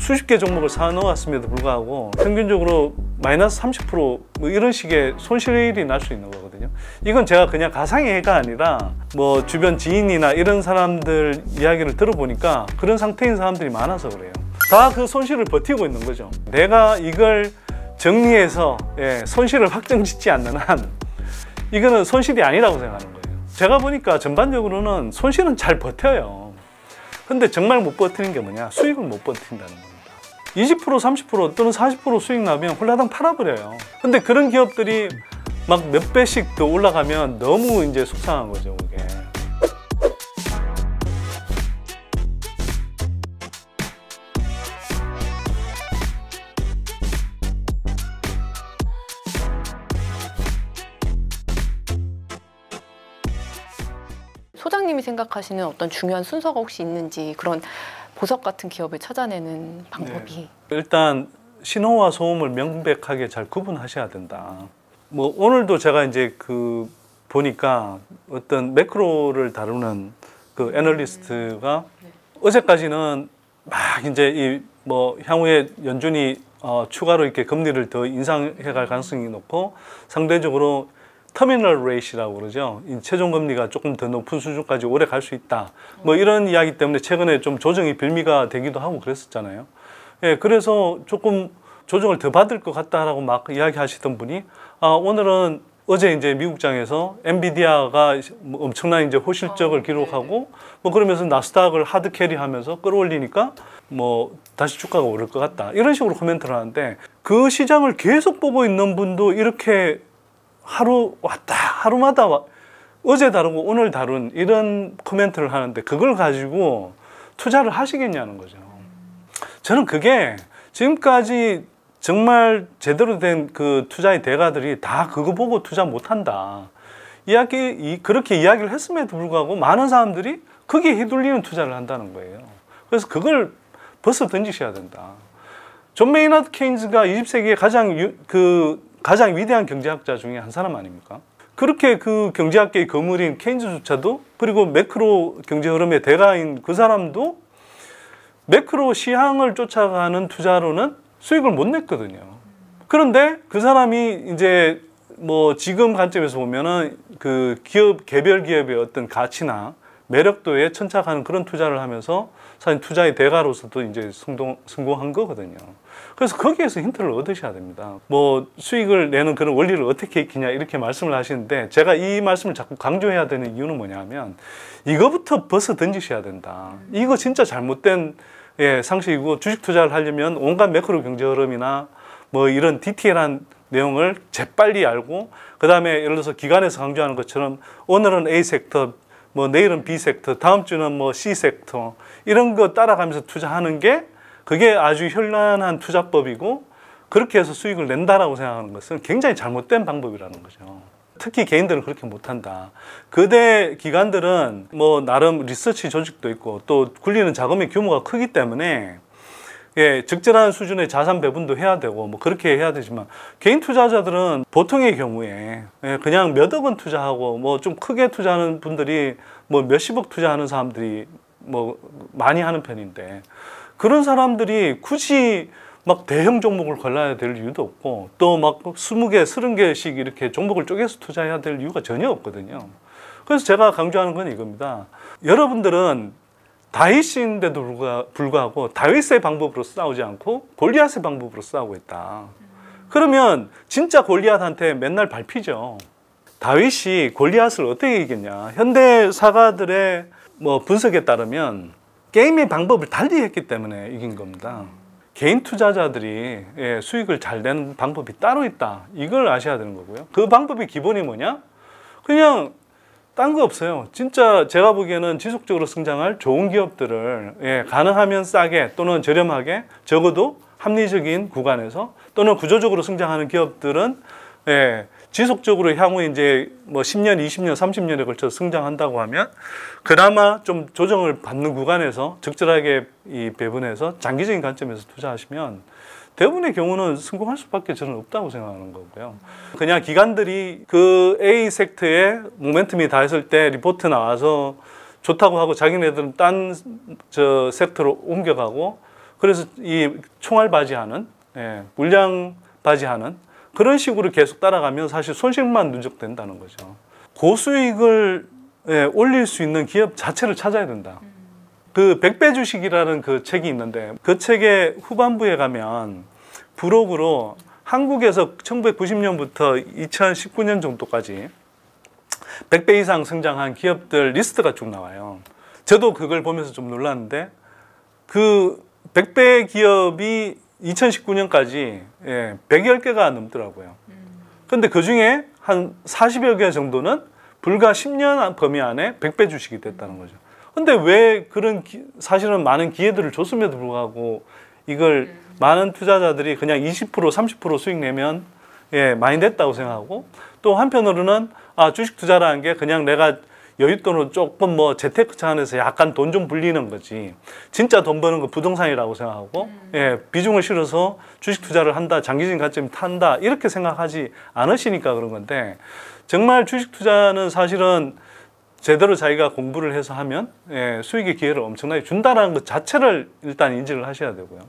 수십 개 종목을 사 놓았음에도 불구하고 평균적으로 마이너스 30% 뭐 이런 식의 손실이 날 수 있는 거거든요. 이건 제가 그냥 가상의 해가 아니라 뭐 주변 지인이나 이런 사람들 이야기를 들어보니까 그런 상태인 사람들이 많아서 그래요. 다 그 손실을 버티고 있는 거죠. 내가 이걸 정리해서 손실을 확정짓지 않는 한 이거는 손실이 아니라고 생각하는 거예요. 제가 보니까 전반적으로는 손실은 잘 버텨요. 근데 정말 못 버티는 게 뭐냐? 수익을 못 버틴다는 겁니다. 20% 30% 또는 40% 수익 나면 홀라당 팔아버려요. 근데 그런 기업들이 막 몇 배씩 더 올라가면 너무 이제 속상한 거죠, 그게. 소장님이 생각하시는 어떤 중요한 순서가 혹시 있는지, 그런 보석 같은 기업을 찾아내는 방법이. 네. 일단 신호와 소음을 명백하게 잘 구분하셔야 된다. 뭐 오늘도 제가 이제 보니까 어떤 매크로를 다루는 그 애널리스트가 어제까지는 막 이제 뭐 향후에 연준이 추가로 이렇게 금리를 더 인상해 갈 가능성이 높고 상대적으로 터미널 레이시라고 그러죠. 이 최종 금리가 조금 더 높은 수준까지 오래 갈 수 있다. 뭐 이런 이야기 때문에 최근에 좀 조정이 빌미가 되기도 하고 그랬었잖아요. 예, 그래서 조금 조정을 더 받을 것 같다라고 막 이야기하시던 분이 오늘은 어제 이제 미국장에서 엔비디아가 엄청난 이제 호실적을 기록하고 뭐 그러면서 나스닥을 하드 캐리하면서 끌어올리니까 뭐 다시 주가가 오를 것 같다. 이런 식으로 코멘트를 하는데 그 시장을 계속 보고 있는 분도 이렇게 하루 왔다 하루마다 어제 다루고 오늘 다룬 이런 코멘트를 하는데 그걸 가지고 투자를 하시겠냐는 거죠. 저는 그게 지금까지 정말 제대로 된 그 투자의 대가들이 다 그거 보고 투자 못한다 그렇게 이야기를 했음에도 불구하고 많은 사람들이 거기에 휘둘리는 투자를 한다는 거예요. 그래서 그걸 벌써 던지셔야 된다. 존 메이너드 케인즈가 20세기의 가장 위대한 경제학자 중에 한 사람 아닙니까? 그렇게 그 경제학계의 거물인 케인즈조차도, 그리고 매크로 경제 흐름의 대가인 그 사람도 매크로 시향을 쫓아가는 투자로는 수익을 못 냈거든요. 그런데 그 사람이 이제 뭐 지금 관점에서 보면은 그 개별 기업의 어떤 가치나 매력도에 천착하는 그런 투자를 하면서 사실 투자의 대가로서도 이제 성공한 거거든요. 그래서 거기에서 힌트를 얻으셔야 됩니다. 뭐 수익을 내는 그런 원리를 어떻게 익히냐 이렇게 말씀을 하시는데, 제가 이 말씀을 자꾸 강조해야 되는 이유는 뭐냐면 이거부터 벌써 던지셔야 된다. 이거 진짜 잘못된 상식이고, 주식 투자를 하려면 온갖 매크로 경제 흐름이나 뭐 이런 디테일한 내용을 재빨리 알고, 그 다음에 예를 들어서 기관에서 강조하는 것처럼 오늘은 A 섹터, 뭐 내일은 B 섹터, 다음 주는 뭐 C 섹터, 이런 거 따라가면서 투자하는 게 그게 아주 현란한 투자법이고, 그렇게 해서 수익을 낸다라고 생각하는 것은 굉장히 잘못된 방법이라는 거죠. 특히 개인들은 그렇게 못한다. 거대 기관들은 뭐 나름 리서치 조직도 있고 또 굴리는 자금의 규모가 크기 때문에 적절한 수준의 자산 배분도 해야 되고 뭐 그렇게 해야 되지만, 개인 투자자들은 보통의 경우에 그냥 몇억 원 투자하고 뭐 좀 크게 투자하는 분들이 뭐 몇십억 투자하는 사람들이 뭐 많이 하는 편인데, 그런 사람들이 굳이 막 대형 종목을 골라야 될 이유도 없고, 또 막 20개, 30개씩 이렇게 종목을 쪼개서 투자해야 될 이유가 전혀 없거든요. 그래서 제가 강조하는 건 이겁니다. 여러분들은 다윗인데도 불구하고 다윗의 방법으로 싸우지 않고 골리앗의 방법으로 싸우고 있다. 그러면 진짜 골리앗한테 맨날 밟히죠. 다윗이 골리앗을 어떻게 이겼냐? 현대 사가들의 뭐 분석에 따르면 게임의 방법을 달리 했기 때문에 이긴 겁니다. 개인 투자자들이 수익을 잘 내는 방법이 따로 있다. 이걸 아셔야 되는 거고요. 그 방법의 기본이 뭐냐? 그냥 딴 거 없어요. 진짜 제가 보기에는 지속적으로 성장할 좋은 기업들을 가능하면 싸게 또는 저렴하게, 적어도 합리적인 구간에서, 또는 구조적으로 성장하는 기업들은 지속적으로 향후에 이제 뭐 10년, 20년, 30년에 걸쳐서 성장한다고 하면 그나마 좀 조정을 받는 구간에서 적절하게 배분해서 장기적인 관점에서 투자하시면 대부분의 경우는 성공할 수밖에 저는 없다고 생각하는 거고요. 그냥 기관들이 그 A 섹터에 모멘텀이 닿았을 때 리포트 나와서 좋다고 하고 자기네들은 딴 섹터로 옮겨가고, 그래서 이 총알 바지하는, 물량 바지하는 그런 식으로 계속 따라가면 사실 손실만 누적된다는 거죠. 고수익을 올릴 수 있는 기업 자체를 찾아야 된다. 그 100배 주식이라는 그 책이 있는데 그 책의 후반부에 가면 부록으로 한국에서 1990년부터 2019년 정도까지 100배 이상 성장한 기업들 리스트가 쭉 나와요. 저도 그걸 보면서 좀 놀랐는데 그 100배 기업이 2019년까지 110개가 넘더라고요. 근데 그 중에 한 40여 개 정도는 불과 10년 범위 안에 100배 주식이 됐다는 거죠. 근데 왜 그런 사실은 많은 기회들을 줬음에도 불구하고 이걸 많은 투자자들이 그냥 20% 30% 수익 내면 많이 냈다고 생각하고, 또 한편으로는 주식 투자라는 게 그냥 내가 여윳돈으로 조금 뭐 재테크 차원에서 약간 돈 좀 불리는 거지 진짜 돈 버는 거 부동산이라고 생각하고 비중을 실어서 주식 투자를 한다, 장기적인 관점이 탄다 이렇게 생각하지 않으시니까 그런 건데, 정말 주식 투자는 사실은 제대로 자기가 공부를 해서 하면 수익의 기회를 엄청나게 준다는 것 자체를 일단 인지를 하셔야 되고요.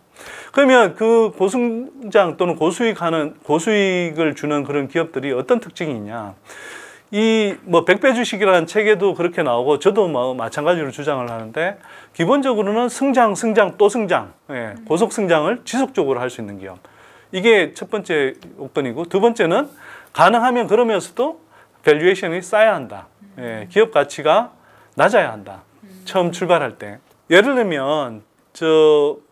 그러면 그 고성장 또는 고수익을 주는 그런 기업들이 어떤 특징이 있냐? 이 뭐 100배 주식이라는 책에도 그렇게 나오고 저도 뭐 마찬가지로 주장을 하는데, 기본적으로는 성장 또 성장, 고속 성장을 지속적으로 할 수 있는 기업. 이게 첫 번째 요건이고, 두 번째는 가능하면 그러면서도 밸류에이션이 쌓여야 한다. 기업 가치가 낮아야 한다. 처음 출발할 때. 예를 들면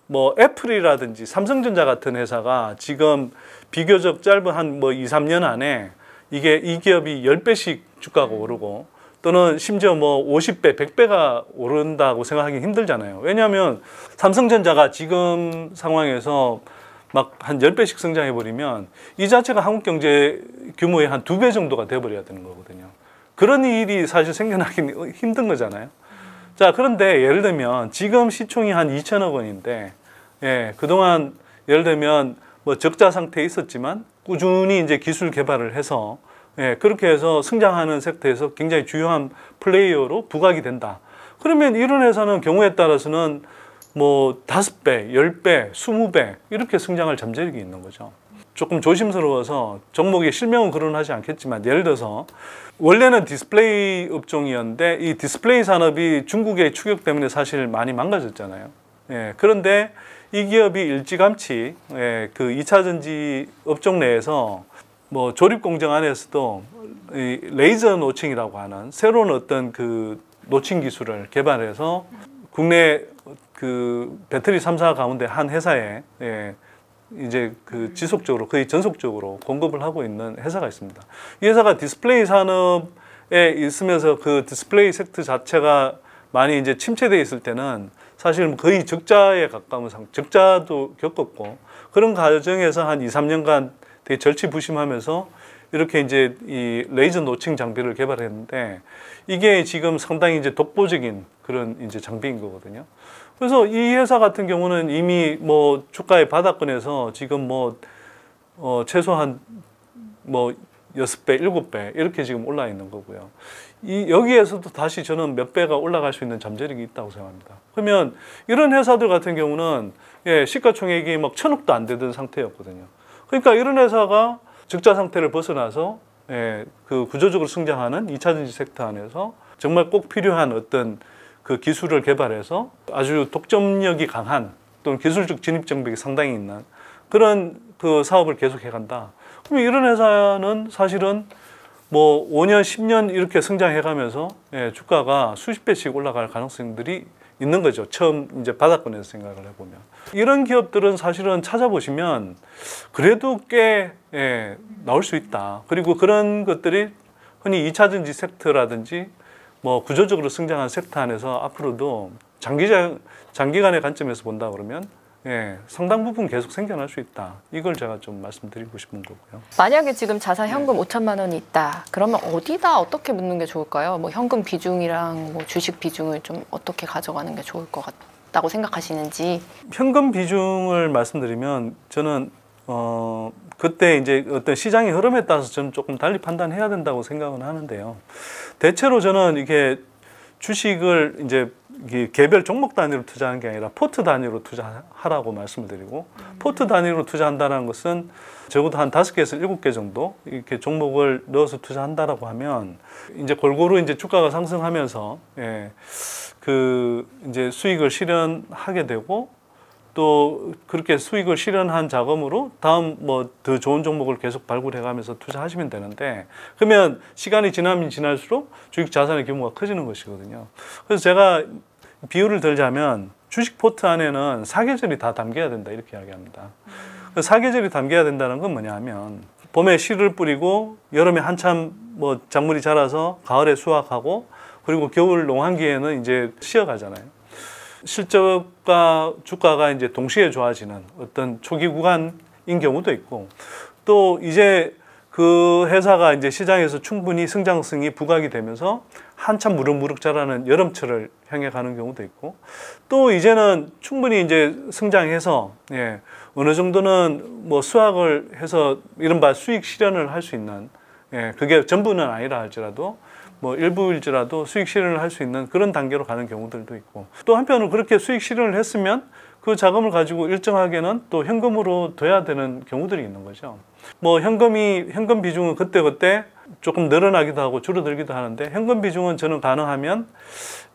뭐 애플이라든지 삼성전자 같은 회사가 지금 비교적 짧은 한 뭐 2, 3년 안에 이 기업이 10배씩 주가가 오르고, 또는 심지어 뭐 50배, 100배가 오른다고 생각하기 힘들잖아요. 왜냐하면 삼성전자가 지금 상황에서 막 한 10배씩 성장해버리면 이 자체가 한국 경제 규모의 한 2배 정도가 돼버려야 되는 거거든요. 그런 일이 사실 생겨나기 힘든 거잖아요. 자, 그런데 예를 들면 지금 시총이 한 2천억 원인데, 그동안 예를 들면 뭐 적자 상태에 있었지만 꾸준히 이제 기술 개발을 해서 그렇게 해서 성장하는 섹터에서 굉장히 주요한 플레이어로 부각이 된다. 그러면 이런 회사는 경우에 따라서는 뭐 5배, 10배, 20배 이렇게 성장할 잠재력이 있는 거죠. 조금 조심스러워서 종목의 실명은 거론하지 않겠지만, 예를 들어서 원래는 디스플레이 업종이었는데 이 디스플레이 산업이 중국의 추격 때문에 사실 많이 망가졌잖아요. 그런데 이 기업이 일찌감치 그 2차 전지 업종 내에서 뭐 조립 공정 안에서도 이 레이저 노칭이라고 하는 새로운 어떤 그 노칭 기술을 개발해서 국내 그 배터리 3사 가운데 한 회사에 이제 그 지속적으로 거의 전속적으로 공급을 하고 있는 회사가 있습니다. 이 회사가 디스플레이 산업에 있으면서 그 디스플레이 섹터 자체가 많이 이제 침체되어 있을 때는 사실 거의 적자에 가까운 적자도 겪었고, 그런 과정에서 한 2, 3년간 되게 절치부심하면서 이렇게 이제 이 레이저 노칭 장비를 개발했는데, 이게 지금 상당히 이제 독보적인 그런 이제 장비인 거거든요. 그래서 이 회사 같은 경우는 이미 뭐 주가의 바닥권에서 지금 뭐 최소한 뭐 6배, 7배 이렇게 지금 올라 있는 거고요. 여기에서도 다시 저는 몇 배가 올라갈 수 있는 잠재력이 있다고 생각합니다. 그러면 이런 회사들 같은 경우는 시가총액이 막 1,000억도 안 되던 상태였거든요. 그러니까 이런 회사가 적자 상태를 벗어나서 그 구조적으로 성장하는 2차 전지 섹터 안에서 정말 꼭 필요한 어떤 그 기술을 개발해서 아주 독점력이 강한, 또는 기술적 진입 장벽이 상당히 있는 그런 그 사업을 계속해 간다. 그러면 이런 회사는 사실은 뭐 5년, 10년 이렇게 성장해 가면서 주가가 수십 배씩 올라갈 가능성들이 있는 거죠. 처음 이제 바닥권에서 생각을 해보면. 이런 기업들은 사실은 찾아보시면 그래도 꽤 나올 수 있다. 그리고 그런 것들이 흔히 2차 전지 섹터라든지 뭐 구조적으로 성장한 섹터 안에서 앞으로도 장기간의 관점에서 본다 그러면 상당 부분 계속 생겨날 수 있다. 이걸 제가 좀 말씀드리고 싶은 거고요. 만약에 지금 자산 현금 5천만 원이 있다. 그러면 어디다 어떻게 묻는 게 좋을까요? 뭐 현금 비중이랑 뭐 주식 비중을 좀 어떻게 가져가는 게 좋을 것 같다고 생각하시는지. 현금 비중을 말씀드리면 저는 그때 이제 어떤 시장의 흐름에 따라서 저는 조금 달리 판단해야 된다고 생각은 하는데요. 대체로 저는 이게 주식을 이제 이게 개별 종목 단위로 투자하는 게 아니라 포트 단위로 투자하라고 말씀을 드리고, 포트 단위로 투자한다는 것은 적어도 한 5개에서 7개 정도 이렇게 종목을 넣어서 투자한다라고 하면 이제 골고루 이제 주가가 상승하면서 그 이제 수익을 실현하게 되고, 또 그렇게 수익을 실현한 자금으로 다음 뭐 더 좋은 종목을 계속 발굴해가면서 투자하시면 되는데, 그러면 시간이 지나면 지날수록 주식 자산의 규모가 커지는 것이거든요. 그래서 제가 비유를 들자면 주식 포트 안에는 사계절이 다 담겨야 된다 이렇게 이야기합니다. 그 사계절이 담겨야 된다는 건 뭐냐면, 봄에 씨를 뿌리고 여름에 한참 뭐 작물이 자라서 가을에 수확하고, 그리고 겨울 농한기에는 이제 쉬어가잖아요. 실적과 주가가 이제 동시에 좋아지는 어떤 초기 구간인 경우도 있고, 또 이제 그 회사가 이제 시장에서 충분히 성장성이 부각이 되면서 한참 무럭무럭 자라는 여름철을 향해 가는 경우도 있고, 또 이제는 충분히 이제 성장해서 어느 정도는 뭐 수확을 해서 이른바 수익 실현을 할 수 있는, 그게 전부는 아니라 할지라도 뭐 일부일지라도 수익 실현을 할 수 있는 그런 단계로 가는 경우들도 있고, 또 한편으로 그렇게 수익 실현을 했으면 그 자금을 가지고 일정하게는 또 현금으로 둬야 되는 경우들이 있는 거죠. 뭐 현금 비중은 그때그때 조금 늘어나기도 하고 줄어들기도 하는데, 현금 비중은 저는 가능하면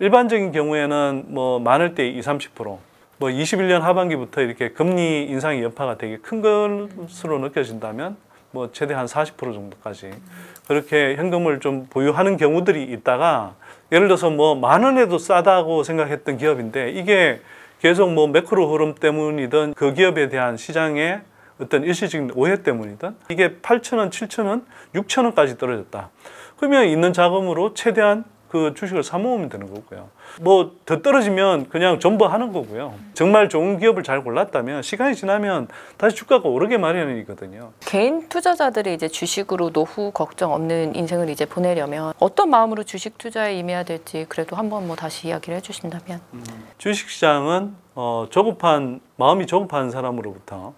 일반적인 경우에는 뭐 많을 때 20, 30%, 뭐 21년 하반기부터 이렇게 금리 인상의 여파가 되게 큰 것으로 느껴진다면 뭐 최대한 40% 정도까지 그렇게 현금을 좀 보유하는 경우들이 있다가, 예를 들어서 뭐 10,000원에도 싸다고 생각했던 기업인데 이게 계속 뭐 매크로 흐름 때문이든 그 기업에 대한 시장의 어떤 일시적인 오해 때문이든 이게 8,000원, 7,000원, 6,000원까지 떨어졌다. 그러면 있는 자금으로 최대한 그 주식을 사 모으면 되는 거고요. 뭐 더 떨어지면 그냥 전부 하는 거고요. 정말 좋은 기업을 잘 골랐다면 시간이 지나면 다시 주가가 오르게 마련이거든요. 개인 투자자들이 이제 주식으로 노후 걱정 없는 인생을 이제 보내려면 어떤 마음으로 주식 투자에 임해야 될지 그래도 한번 뭐 다시 이야기를 해주신다면. 주식시장은 마음이 조급한 사람으로부터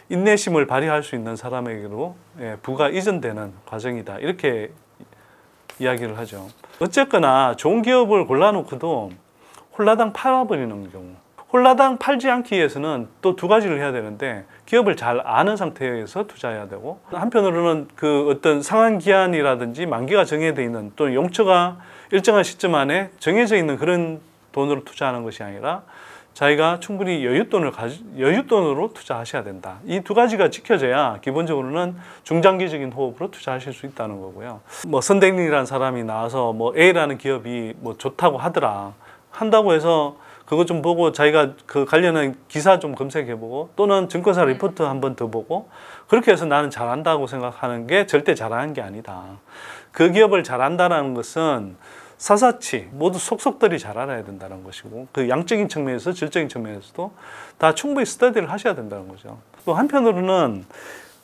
인내심을 발휘할 수 있는 사람에게로 부가 이전되는 과정이다, 이렇게 이야기를 하죠. 어쨌거나 좋은 기업을 골라놓고도 홀라당 팔아버리는 경우, 홀라당 팔지 않기 위해서는 또 두 가지를 해야 되는데, 기업을 잘 아는 상태에서 투자해야 되고, 한편으로는 그 어떤 상한 기한이라든지 만기가 정해져 있는, 또 용처가 일정한 시점 안에 정해져 있는 그런 돈으로 투자하는 것이 아니라 자기가 충분히 여윳돈으로 투자하셔야 된다. 이 두 가지가 지켜져야 기본적으로는 중장기적인 호흡으로 투자하실 수 있다는 거고요. 뭐 선대인이라는 사람이 나와서 뭐 A라는 기업이 뭐 좋다고 한다고 해서 그거 좀 보고 자기가 그 관련한 기사 좀 검색해보고, 또는 증권사 리포트 한 번 더 보고, 그렇게 해서 나는 잘한다고 생각하는 게 절대 잘하는 게 아니다. 그 기업을 잘한다는 것은 사사치 모두 속속들이 잘 알아야 된다는 것이고, 그 양적인 측면에서 질적인 측면에서도 다 충분히 스터디를 하셔야 된다는 거죠. 또 한편으로는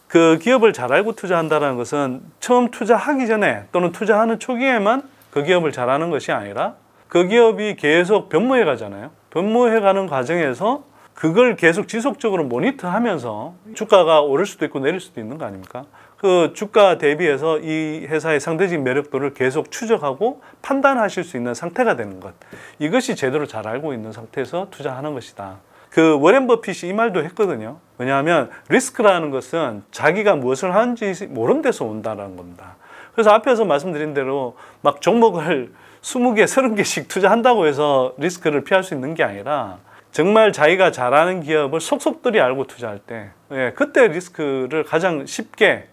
그 기업을 잘 알고 투자한다는 것은 처음 투자하기 전에 또는 투자하는 초기에만 그 기업을 잘하는 것이 아니라 그 기업이 계속 변모해 가잖아요. 변모해 가는 과정에서 그걸 계속 지속적으로 모니터하면서 주가가 오를 수도 있고 내릴 수도 있는 거 아닙니까? 그 주가 대비해서 이 회사의 상대적인 매력도를 계속 추적하고 판단하실 수 있는 상태가 되는 것, 이것이 제대로 잘 알고 있는 상태에서 투자하는 것이다. 그 워렌 버핏이 이 말도 했거든요. 왜냐하면 리스크라는 것은 자기가 무엇을 하는지 모르는 데서 온다는 겁니다. 그래서 앞에서 말씀드린 대로 막 종목을 20개, 30개씩 투자한다고 해서 리스크를 피할 수 있는 게 아니라, 정말 자기가 잘하는 기업을 속속들이 알고 투자할 때 그때 리스크를 가장 쉽게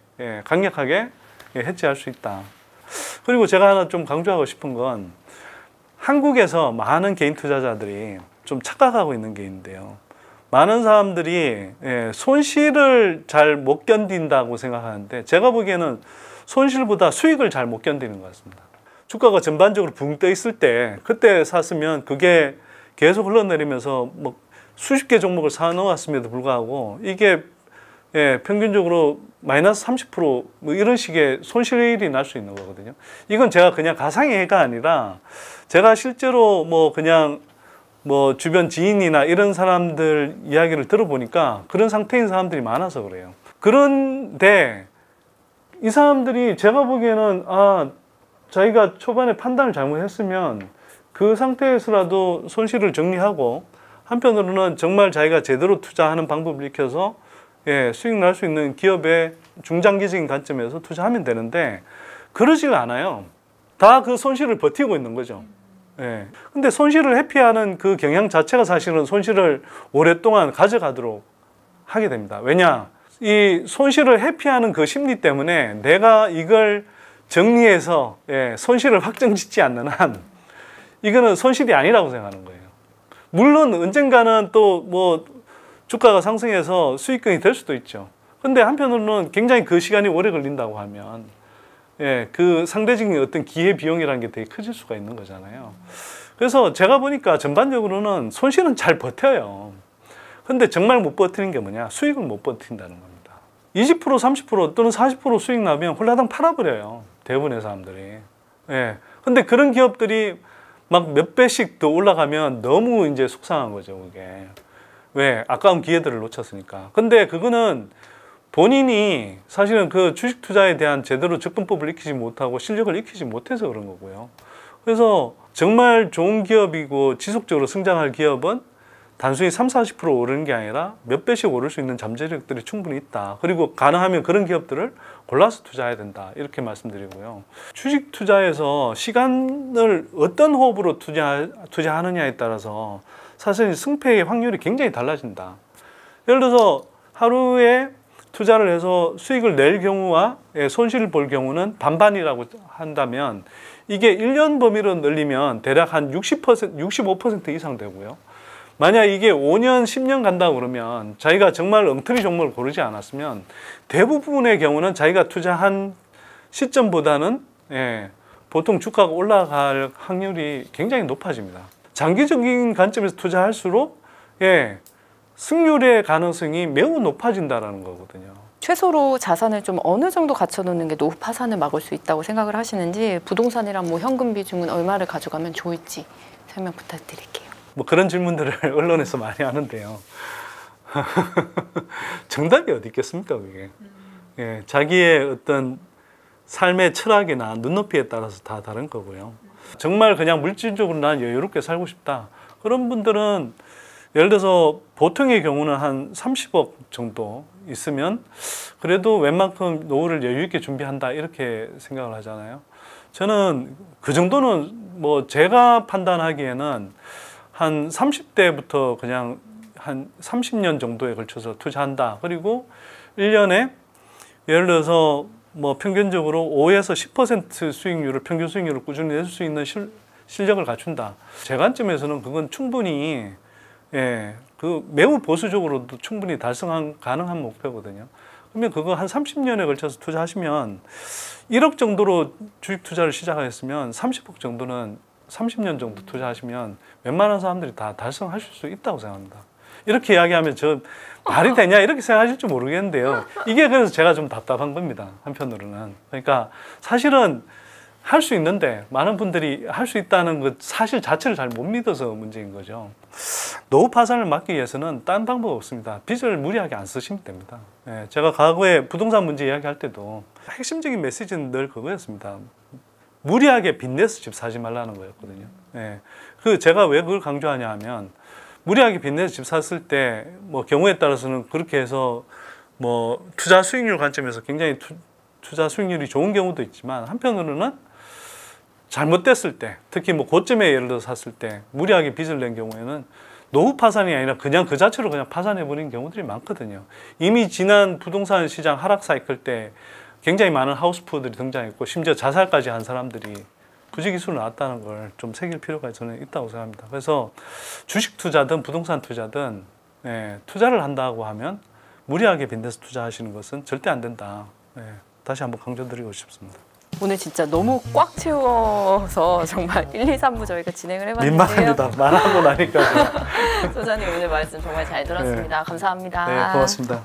강력하게 해지할 수 있다. 그리고 제가 하나 좀 강조하고 싶은 건, 한국에서 많은 개인 투자자들이 좀 착각하고 있는 게 있는데요. 많은 사람들이 손실을 잘 못 견딘다고 생각하는데, 제가 보기에는 손실보다 수익을 잘 못 견디는 것 같습니다. 주가가 전반적으로 붕 떠 있을 때 그때 샀으면 그게 계속 흘러내리면서 뭐 수십 개 종목을 사 놓았음에도 불구하고 이게 평균적으로 마이너스 30% 뭐 이런 식의 손실이 날 수 있는 거거든요. 이건 제가 그냥 가상의 해가 아니라 제가 실제로 뭐 그냥 뭐 주변 지인이나 이런 사람들 이야기를 들어보니까 그런 상태인 사람들이 많아서 그래요. 그런데 이 사람들이 제가 보기에는 자기가 초반에 판단을 잘못했으면 그 상태에서라도 손실을 정리하고 한편으로는 정말 자기가 제대로 투자하는 방법을 익혀서 수익 날 수 있는 기업의 중장기적인 관점에서 투자하면 되는데 그러지가 않아요. 다 그 손실을 버티고 있는 거죠. 근데 손실을 회피하는 그 경향 자체가 사실은 손실을 오랫동안 가져가도록 하게 됩니다. 왜냐? 이 손실을 회피하는 그 심리 때문에 내가 이걸 정리해서 손실을 확정짓지 않는 한 이거는 손실이 아니라고 생각하는 거예요. 물론 언젠가는 또 뭐 주가가 상승해서 수익금이 될 수도 있죠. 근데 한편으로는 굉장히 그 시간이 오래 걸린다고 하면 그 상대적인 어떤 기회 비용이라는 게 되게 커질 수가 있는 거잖아요. 그래서 제가 보니까 전반적으로는 손실은 잘 버텨요. 근데 정말 못 버티는 게 뭐냐? 수익을 못 버틴다는 겁니다. 20% 30% 또는 40% 수익 나면 홀라당 팔아버려요. 대부분의 사람들이. 근데 그런 기업들이 막 몇 배씩 더 올라가면 너무 이제 속상한 거죠, 그게. 왜? 아까운 기회들을 놓쳤으니까. 근데 그거는 본인이 사실은 그 주식 투자에 대한 제대로 접근법을 익히지 못하고 실력을 익히지 못해서 그런 거고요. 그래서 정말 좋은 기업이고 지속적으로 성장할 기업은 단순히 30, 40% 오르는 게 아니라 몇 배씩 오를 수 있는 잠재력들이 충분히 있다. 그리고 가능하면 그런 기업들을 골라서 투자해야 된다. 이렇게 말씀드리고요. 주식 투자에서 시간을 어떤 호흡으로 투자하느냐에 따라서 사실 승패의 확률이 굉장히 달라진다. 예를 들어서 하루에 투자를 해서 수익을 낼 경우와 손실을 볼 경우는 반반이라고 한다면 이게 1년 범위로 늘리면 대략 한 60%, 65% 이상 되고요. 만약 이게 5년, 10년 간다고 그러면 자기가 정말 엉터리 종목을 고르지 않았으면 대부분의 경우는 자기가 투자한 시점보다는 보통 주가가 올라갈 확률이 굉장히 높아집니다. 장기적인 관점에서 투자할수록 승률의 가능성이 매우 높아진다는 거거든요. 최소로 자산을 좀 어느 정도 갖춰놓는 게 노후 파산을 막을 수 있다고 생각을 하시는지, 부동산이랑 뭐 현금 비중은 얼마를 가져가면 좋을지 설명 부탁드릴게요. 뭐 그런 질문들을 언론에서 많이 하는데요. 정답이 어디 있겠습니까, 그게? 자기의 어떤 삶의 철학이나 눈높이에 따라서 다 다른 거고요. 정말 그냥 물질적으로 난 여유롭게 살고 싶다. 그런 분들은 예를 들어서 보통의 경우는 한 30억 정도 있으면 그래도 웬만큼 노후를 여유 있게 준비한다 이렇게 생각을 하잖아요. 저는 그 정도는 뭐 제가 판단하기에는 한 30대부터 그냥 한 30년 정도에 걸쳐서 투자한다. 그리고 1년에 예를 들어서 뭐 평균적으로 5에서 10% 수익률을, 평균 수익률을 꾸준히 낼 수 있는 실력을 갖춘다. 제 관점에서는 그건 충분히 그 매우 보수적으로도 충분히 가능한 목표거든요. 그러면 그거 한 30년에 걸쳐서 투자하시면 1억 정도로 주식 투자를 시작했으면 30억 정도는 30년 정도 투자하시면 웬만한 사람들이 다 달성하실 수 있다고 생각합니다. 이렇게 이야기하면 저 말이 되냐 이렇게 생각하실지 모르겠는데요. 이게 그래서 제가 좀 답답한 겁니다. 한편으로는. 그러니까 사실은 할 수 있는데 많은 분들이 할 수 있다는 그 사실 자체를 잘 못 믿어서 문제인 거죠. 노후 파산을 막기 위해서는 딴 방법 없습니다. 빚을 무리하게 안 쓰시면 됩니다. 제가 과거에 부동산 문제 이야기할 때도 핵심적인 메시지는 늘 그거였습니다. 무리하게 빚내서 집 사지 말라는 거였거든요. 그 제가 왜 그걸 강조하냐 하면 무리하게 빚내서 집 샀을 때 뭐 경우에 따라서는 그렇게 해서 뭐 투자 수익률 관점에서 굉장히 투자 수익률이 좋은 경우도 있지만 한편으로는 잘못됐을 때, 특히 뭐 고점에 예를 들어 샀을 때 무리하게 빚을 낸 경우에는 노후 파산이 아니라 그냥 그 자체로 그냥 파산해버린 경우들이 많거든요. 이미 지난 부동산 시장 하락 사이클 때 굉장히 많은 하우스푸어들이 등장했고 심지어 자살까지 한 사람들이 부지기수로 나왔다는 걸 좀 새길 필요가 저는 있다고 생각합니다. 그래서 주식 투자든 부동산 투자든 투자를 한다고 하면 무리하게 빚내서 투자하시는 것은 절대 안 된다. 다시 한번 강조드리고 싶습니다. 오늘 진짜 너무 꽉 채워서 정말 1, 2, 3부 저희가 진행을 해봤는데요. 민망합니다. 말하고 나니까. 소장님 오늘 말씀 정말 잘 들었습니다. 감사합니다. 네, 고맙습니다.